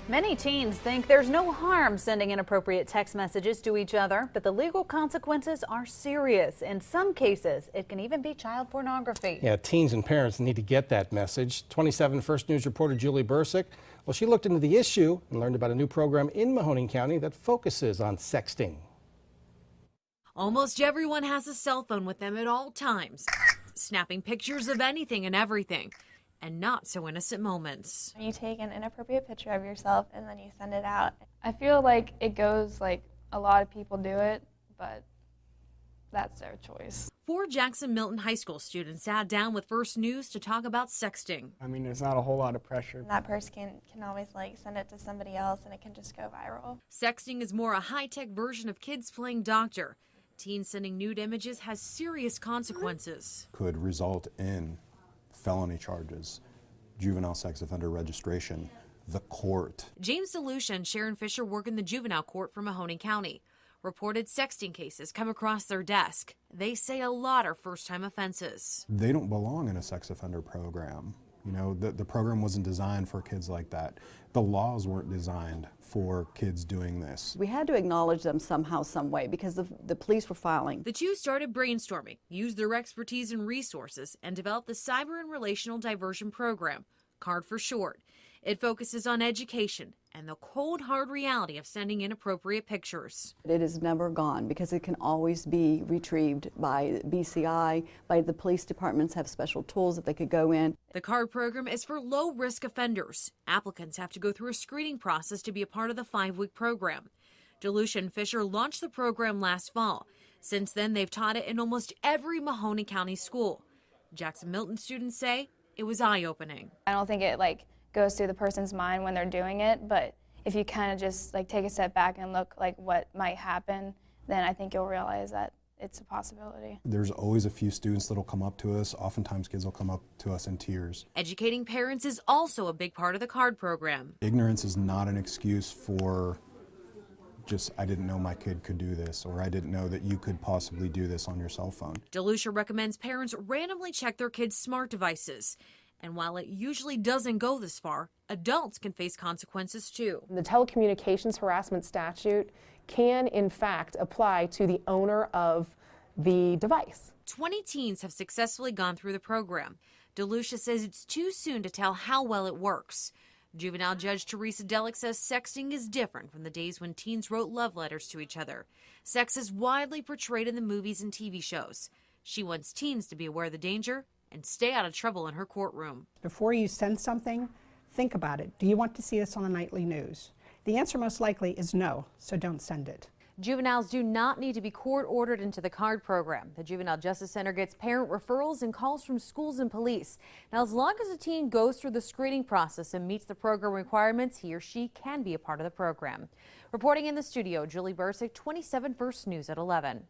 Many teens think there's no harm sending inappropriate text messages to each other, but the legal consequences are serious. In some cases, it can even be child pornography. Yeah, teens and parents need to get that message. 27 First News reporter Julie Bursick, well, she looked into the issue and learned about a new program in Mahoning County that focuses on sexting. Almost everyone has a cell phone with them at all times, snapping pictures of anything and everything. And not so innocent moments. You take an inappropriate picture of yourself and then you send it out. I feel like it goes like a lot of people do it, but that's their choice. 4 Jackson Milton High School students sat down with First News to talk about sexting. I mean, there's not a whole lot of pressure. And that person can always like send it to somebody else and it can just go viral. Sexting is more a high-tech version of kids playing doctor. Teens sending nude images has serious consequences. Could result in felony charges, juvenile sex offender registration, the court. James DeLucia and Sharon Fisher work in the juvenile court for Mahoning County. Reported sexting cases come across their desk. They say a lot are first-time offenses. They don't belong in a sex offender program. You know, the program wasn't designed for kids like that. The laws weren't designed for kids doing this. We had to acknowledge them somehow, some way, because the police were filing. The two started brainstorming, used their expertise and resources, and developed the Cyber and Relational Diversion Program, CARD for short. It focuses on education and the cold, hard reality of sending inappropriate pictures. It is never gone because it can always be retrieved by BCI, by the police departments have special tools that they could go in. The CARD program is for low-risk offenders. Applicants have to go through a screening process to be a part of the 5-week program. DeLucia and Fisher launched the program last fall. Since then, they've taught it in almost every Mahoning County school. Jackson Milton students say it was eye-opening. I don't think it goes through the person's mind when they're doing it, but if you kind of just take a step back and look what might happen, then I think you'll realize that it's a possibility. There's always a few students that'll come up to us. Oftentimes kids will come up to us in tears. Educating parents is also a big part of the CARD program. Ignorance is not an excuse for just, I didn't know my kid could do this, or I didn't know that you could possibly do this on your cell phone. DeLucia recommends parents randomly check their kids' smart devices. And while it usually doesn't go this far, adults can face consequences too. The telecommunications harassment statute can in fact apply to the owner of the device. 20 teens have successfully gone through the program. DeLucia says it's too soon to tell how well it works. Juvenile Judge Teresa Delic says sexting is different from the days when teens wrote love letters to each other. Sex is widely portrayed in the movies and TV shows. She wants teens to be aware of the danger and stay out of trouble in her courtroom. Before you send something, think about it. Do you want to see this on the nightly news? The answer most likely is no, so don't send it. Juveniles do not need to be court-ordered into the CARD program. The Juvenile Justice Center gets parent referrals and calls from schools and police. Now, as long as a teen goes through the screening process and meets the program requirements, he or she can be a part of the program. Reporting in the studio, Julie Bursick, 27 First News at 11.